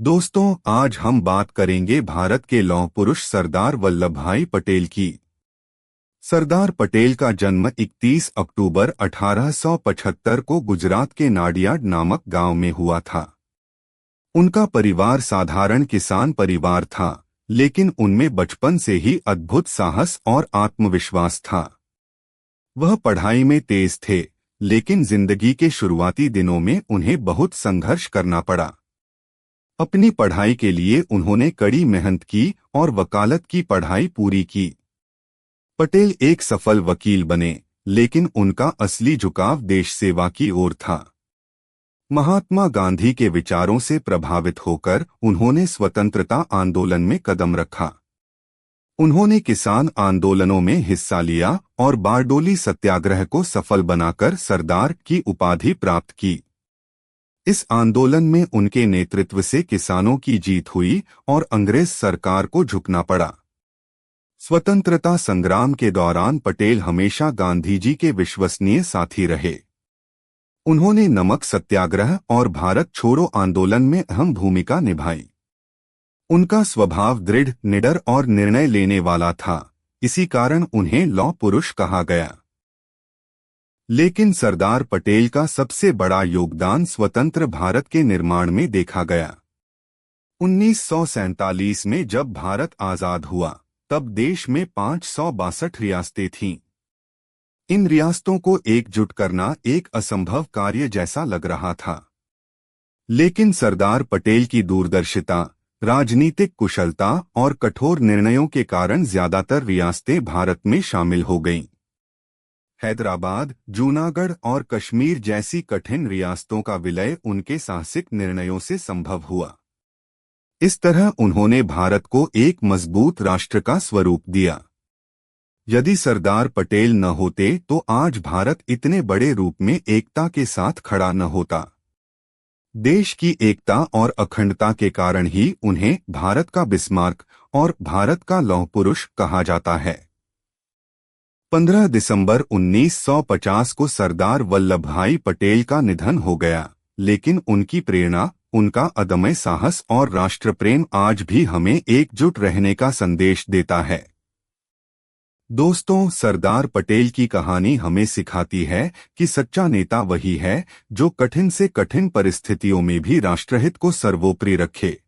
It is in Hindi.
दोस्तों, आज हम बात करेंगे भारत के लौह पुरुष सरदार वल्लभ भाई पटेल की। सरदार पटेल का जन्म 31 अक्टूबर 1875 को गुजरात के नाडियाड नामक गांव में हुआ था। उनका परिवार साधारण किसान परिवार था, लेकिन उनमें बचपन से ही अद्भुत साहस और आत्मविश्वास था। वह पढ़ाई में तेज थे, लेकिन जिंदगी के शुरुआती दिनों में उन्हें बहुत संघर्ष करना पड़ा। अपनी पढ़ाई के लिए उन्होंने कड़ी मेहनत की और वकालत की पढ़ाई पूरी की। पटेल एक सफल वकील बने, लेकिन उनका असली झुकाव देश सेवा की ओर था। महात्मा गांधी के विचारों से प्रभावित होकर उन्होंने स्वतंत्रता आंदोलन में कदम रखा। उन्होंने किसान आंदोलनों में हिस्सा लिया और बारडोली सत्याग्रह को सफल बनाकर सरदार की उपाधि प्राप्त की। इस आंदोलन में उनके नेतृत्व से किसानों की जीत हुई और अंग्रेज सरकार को झुकना पड़ा। स्वतंत्रता संग्राम के दौरान पटेल हमेशा गांधी जी के विश्वसनीय साथी रहे। उन्होंने नमक सत्याग्रह और भारत छोड़ो आंदोलन में अहम भूमिका निभाई। उनका स्वभाव दृढ़, निडर और निर्णय लेने वाला था, इसी कारण उन्हें लौह पुरुष कहा गया। लेकिन सरदार पटेल का सबसे बड़ा योगदान स्वतंत्र भारत के निर्माण में देखा गया। 1947 में जब भारत आजाद हुआ, तब देश में 562 रियासतें थीं। इन रियासतों को एकजुट करना एक असंभव कार्य जैसा लग रहा था। लेकिन सरदार पटेल की दूरदर्शिता, राजनीतिक कुशलता और कठोर निर्णयों के कारण ज्यादातर रियासतें भारत में शामिल हो गईं। हैदराबाद, जूनागढ़ और कश्मीर जैसी कठिन रियासतों का विलय उनके साहसिक निर्णयों से संभव हुआ। इस तरह उन्होंने भारत को एक मजबूत राष्ट्र का स्वरूप दिया। यदि सरदार पटेल न होते तो आज भारत इतने बड़े रूप में एकता के साथ खड़ा न होता। देश की एकता और अखंडता के कारण ही उन्हें भारत का बिस्मार्क और भारत का लौह पुरुष कहा जाता है। 15 दिसंबर 1950 को सरदार वल्लभ भाई पटेल का निधन हो गया, लेकिन उनकी प्रेरणा, उनका अदम्य साहस और राष्ट्र प्रेम आज भी हमें एकजुट रहने का संदेश देता है। दोस्तों, सरदार पटेल की कहानी हमें सिखाती है कि सच्चा नेता वही है जो कठिन से कठिन परिस्थितियों में भी राष्ट्रहित को सर्वोपरि रखे।